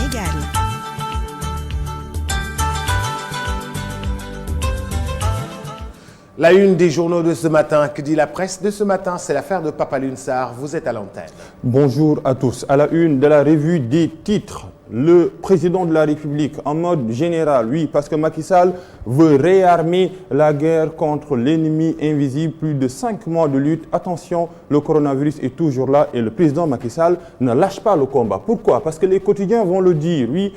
Sénégal. La une des journaux de ce matin, que dit la presse de ce matin, c'est l'affaire de Papa Alioune Sarr. Vous êtes à l'antenne. Bonjour à tous. À la une de la revue des titres, le président de la République en mode général, oui, parce que Macky Sall veut réarmer la guerre contre l'ennemi invisible. Plus de 5 mois de lutte. Attention, le coronavirus est toujours là et le président Macky Sall ne lâche pas le combat. Pourquoi? Parce que les quotidiens vont le dire. Oui,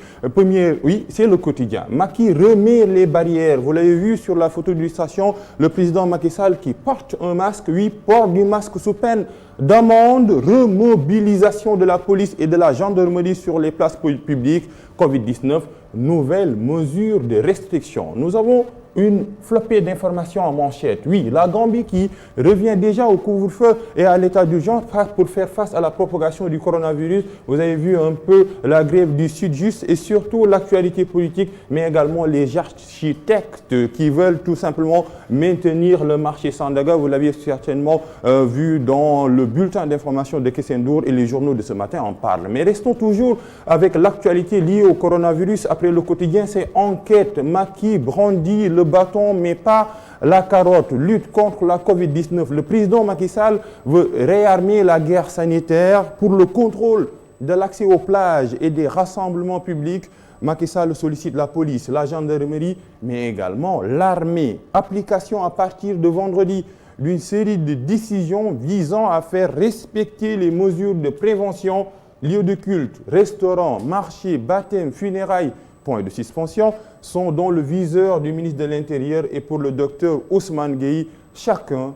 c'est le quotidien. Macky remet les barrières. Vous l'avez vu sur la photo d'illustration, le président Macky Sall qui porte un masque, oui, porte du masque sous peine d'amende, remobilisation de la police et de la gendarmerie sur les places publiques, Covid-19, nouvelles mesures de restriction. Nous avons une flopée d'informations en manchette. Oui, la Gambie qui revient déjà au couvre-feu et à l'état d'urgence pour faire face à la propagation du coronavirus. Vous avez vu un peu la grève du Sud-Just et surtout l'actualité politique, mais également les architectes qui veulent tout simplement maintenir le marché Sandaga. Vous l'aviez certainement vu dans le bulletin d'information de Kessendour et les journaux de ce matin en parlent. Mais restons toujours avec l'actualité liée au coronavirus. Après le quotidien, c'est enquête. Macky brandit le bâton, mais pas la carotte. Lutte contre la Covid-19. Le président Macky Sall veut réarmer la guerre sanitaire pour le contrôle de l'accès aux plages et des rassemblements publics. Macky Sall sollicite la police, la gendarmerie, mais également l'armée. Application à partir de vendredi d'une série de décisions visant à faire respecter les mesures de prévention. Lieux de culte, restaurants, marchés, baptêmes, funérailles, points de suspension sont dans le viseur du ministre de l'Intérieur et pour le docteur Ousmane Gueye, chacun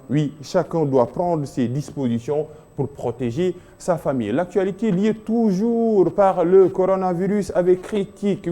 doit prendre ses dispositions pour protéger sa famille. L'actualité liée toujours par le coronavirus avec critique,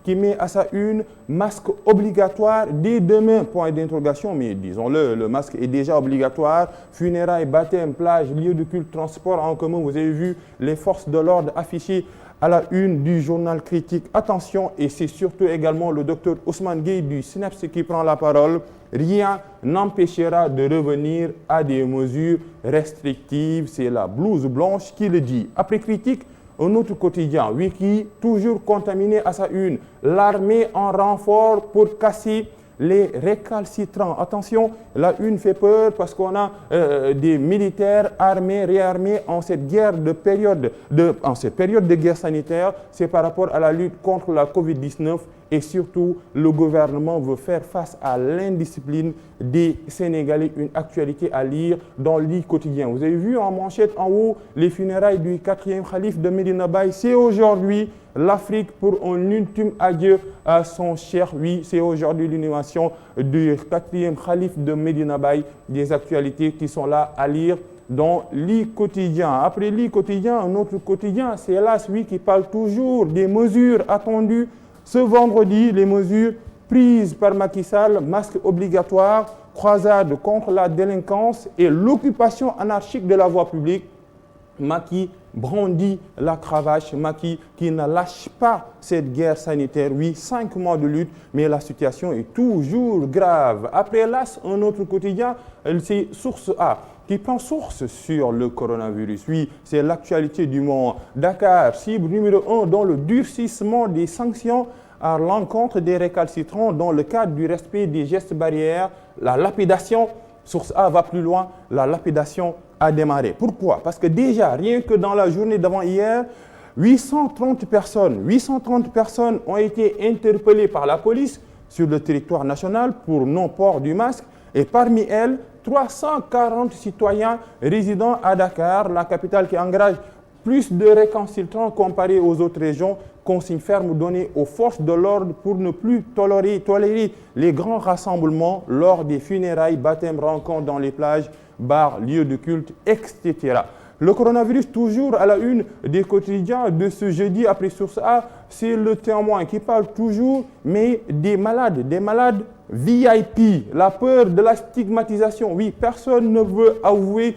qui met à sa une masque obligatoire dès demain, point d'interrogation, mais disons-le, le masque est déjà obligatoire. Funérailles, baptême, plage, lieu de culte, transport en commun, vous avez vu les forces de l'ordre affichées à la une du journal critique. Attention, et c'est surtout également le docteur Ousmane Gueye du SNEPS qui prend la parole. Rien n'empêchera de revenir à des mesures restrictives. C'est la blouse blanche qui le dit. Après critique, un autre quotidien, qui toujours contaminé à sa une. L'armée en renfort pour casser les récalcitrants. Attention, la une fait peur parce qu'on a des militaires armés, réarmés en cette période de guerre sanitaire. C'est par rapport à la lutte contre la Covid-19 et surtout, le gouvernement veut faire face à l'indiscipline des Sénégalais. Une actualité à lire dans l'I quotidien. Vous avez vu en manchette en haut les funérailles du 4e calife de Medina Baye. C'est aujourd'hui l'Afrique pour un ultime adieu à son cher. Oui, c'est aujourd'hui l'inhumation du 4e calife de Medina Baye. Des actualités qui sont là à lire dans l'I quotidien. Après l'I quotidien, un autre quotidien, c'est hélas qui parle toujours des mesures attendues. Ce vendredi, les mesures prises par Macky Sall, masque obligatoire, croisade contre la délinquance et l'occupation anarchique de la voie publique. Macky brandit la cravache, Macky qui ne lâche pas cette guerre sanitaire. 5 mois de lutte, mais la situation est toujours grave. Après hélas, un autre quotidien, c'est Source A, qui prend source sur le coronavirus. C'est l'actualité du moment. Dakar, cible numéro 1 dans le durcissement des sanctions à l'encontre des récalcitrants dans le cadre du respect des gestes barrières. La lapidation, Source A va plus loin, la lapidation a démarré. Pourquoi? Parce que déjà, rien que dans la journée d'avant-hier, 830 personnes ont été interpellées par la police sur le territoire national pour non-port du masque. Et parmi elles, 340 citoyens résidant à Dakar, la capitale qui engage plus de récalcitrants comparé aux autres régions. Consigne ferme donnée aux forces de l'ordre pour ne plus tolérer les grands rassemblements lors des funérailles, baptêmes, rencontres dans les plages, bars, lieux de culte, etc. Le coronavirus, toujours à la une des quotidiens de ce jeudi après Source A, c'est le Témoin qui parle toujours, mais des malades VIP, la peur de la stigmatisation. Personne ne veut avouer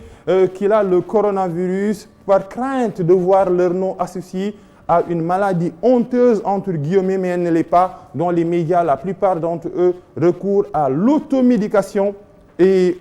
qu'il a le coronavirus par crainte de voir leur nom associé à une maladie honteuse, entre guillemets, mais elle ne l'est pas, dont les médias, la plupart d'entre eux, recourent à l'automédication et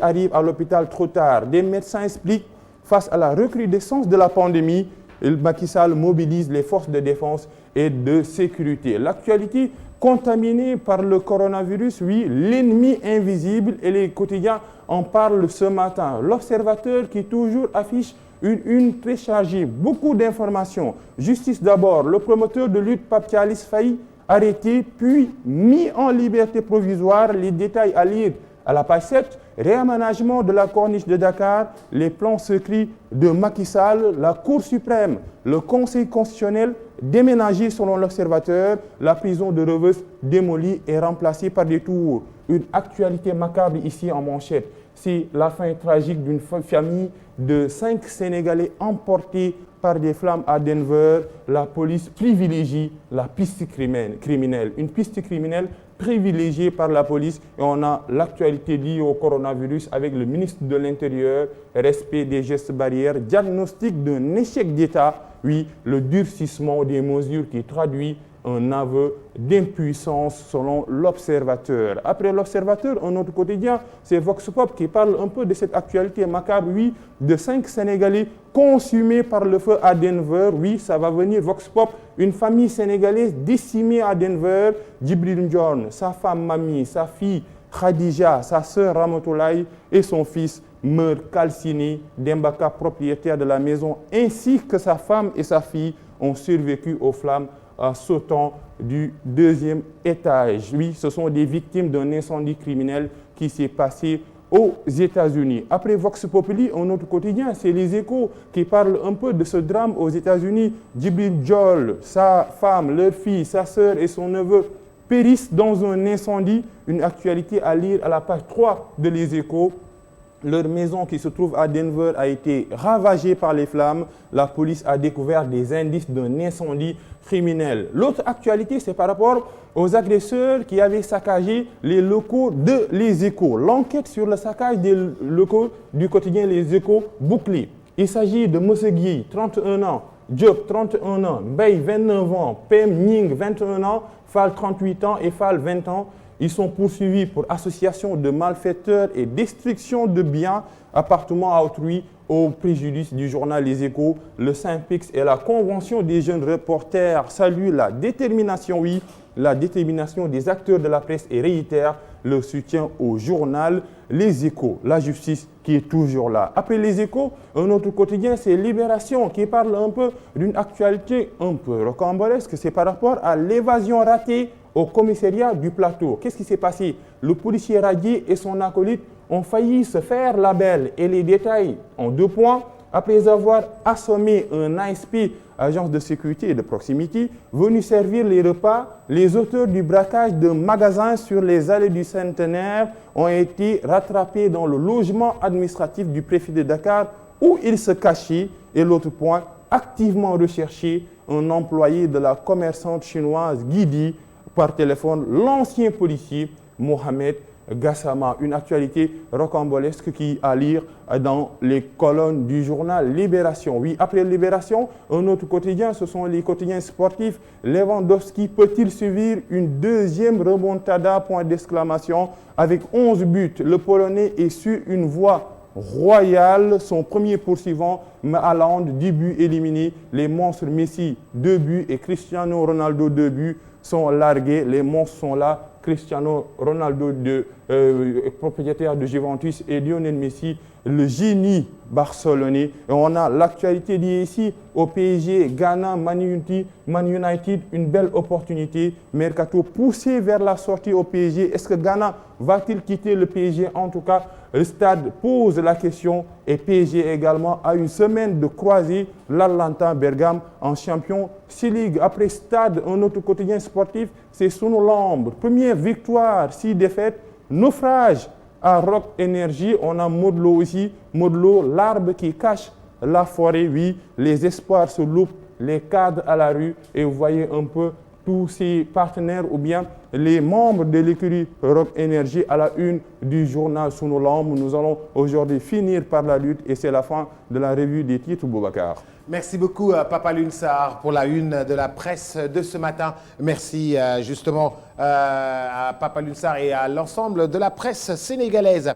arrivent à l'hôpital trop tard. Des médecins expliquent, face à la recrudescence de la pandémie, Macky Sall mobilise les forces de défense et de sécurité. L'actualité contaminée par le coronavirus, oui, l'ennemi invisible et les quotidiens en parlent ce matin. L'Observateur qui toujours affiche une très chargée, beaucoup d'informations. Justice d'abord, le promoteur de lutte Pape Thialis Faye arrêté puis mis en liberté provisoire. Les détails à lire à la page 7. Réaménagement de la corniche de Dakar, les plans secrets de Macky Sall, la Cour suprême, le Conseil constitutionnel déménagé selon l'Observateur, la prison de Rebeuss démolie et remplacée par des tours. Une actualité macabre ici en manchette. C'est la fin tragique d'une famille de 5 Sénégalais emportés par des flammes à Denver. La police privilégie la piste criminelle. Une piste criminelle privilégiée par la police. Et on a l'actualité liée au coronavirus avec le ministre de l'Intérieur, respect des gestes barrières, diagnostic d'un échec d'État. Oui, le durcissement des mesures qui traduit un aveu d'impuissance selon l'Observateur. Après l'Observateur, un autre quotidien, c'est Vox Pop qui parle un peu de cette actualité macabre, oui, de 5 Sénégalais consumés par le feu à Denver. Oui, ça va venir, Vox Pop, une famille sénégalaise décimée à Denver. Djibril Ndione, sa femme Mami, sa fille Khadija, sa sœur Ramatoulaye et son fils meurent calcinés. Dembaka, propriétaire de la maison, ainsi que sa femme et sa fille ont survécu aux flammes sautant du 2e étage. Oui, ce sont des victimes d'un incendie criminel qui s'est passé aux États-Unis. Après Vox Populi, un autre quotidien, c'est Les Échos qui parlent un peu de ce drame aux États-Unis. Djibril Ndione, sa femme, leur fille, sa sœur et son neveu périssent dans un incendie. Une actualité à lire à la page 3 de Les Échos. Leur maison qui se trouve à Denver a été ravagée par les flammes. La police a découvert des indices d'un incendie criminel. L'autre actualité, c'est par rapport aux agresseurs qui avaient saccagé les locaux de Les Échos. L'enquête sur le saccage des locaux du quotidien Les Échos bouclée. Il s'agit de Moussa Gueye, 31 ans, Diop, 31 ans, Mbaye, 29 ans, Pem Ning, 21 ans, Fall, 38 ans et Fall, 20 ans. Ils sont poursuivis pour association de malfaiteurs et destruction de biens, appartenant à autrui au préjudice du journal Les Échos. Le Synpics et la Convention des jeunes reporters saluent la détermination, oui, la détermination des acteurs de la presse et réitèrent le soutien au journal Les Échos. La justice qui est toujours là. Après Les Échos, un autre quotidien, c'est Libération qui parle un peu d'une actualité un peu rocambolesque. C'est par rapport à l'évasion ratée au commissariat du Plateau. Qu'est-ce qui s'est passé? Le policier radié et son acolyte ont failli se faire la belle. Et les détails en 2 points. Après avoir assommé un ASP, agence de sécurité et de proximité, venu servir les repas, les auteurs du braquage de magasins sur les allées du Centenaire ont été rattrapés dans le logement administratif du préfet de Dakar où ils se cachaient. Et l'autre point, activement recherché, un employé de la commerçante chinoise Guidi par téléphone, l'ancien policier Mohamed Gassama. Une actualité rocambolesque qui à lire dans les colonnes du journal Libération. Oui, après Libération, un autre quotidien, ce sont les quotidiens sportifs. Lewandowski peut-il suivre une deuxième remontada, point d'exclamation, avec 11 buts. Le Polonais est sur une voie royale, son premier poursuivant, Haaland, 10 buts éliminés. Les monstres Messi, 2 buts et Cristiano Ronaldo, 2 buts sont largués. Les monstres sont là. Cristiano Ronaldo, propriétaire de Juventus, et Lionel Messi, le génie barcelonais. Et on a l'actualité liée ici au PSG, Ghana, Man United, une belle opportunité. Mercato poussé vers la sortie au PSG. Est-ce que Ghana va-t-il quitter le PSG? En tout cas, le stade pose la question et PSG également a une semaine de croisée l'Atalanta Bergame en Champions League. Après stade, un autre quotidien sportif, c'est Sonolambre. Première victoire, 6 défaites, naufrage à Rock Énergie. On a Modlo aussi. Modlo, l'arbre qui cache la forêt. Oui, les espoirs se loupent, les cadres à la rue. Et vous voyez un peu tous ces partenaires ou bien les membres de l'écurie Rock Énergie à la une du journal Sonolambre. Nous allons aujourd'hui finir par la lutte et c'est la fin de la revue des titres, Boubacar. Merci beaucoup, Papa Alioune Sarr, pour la une de la presse de ce matin. Merci justement à Papa Alioune Sarr et à l'ensemble de la presse sénégalaise.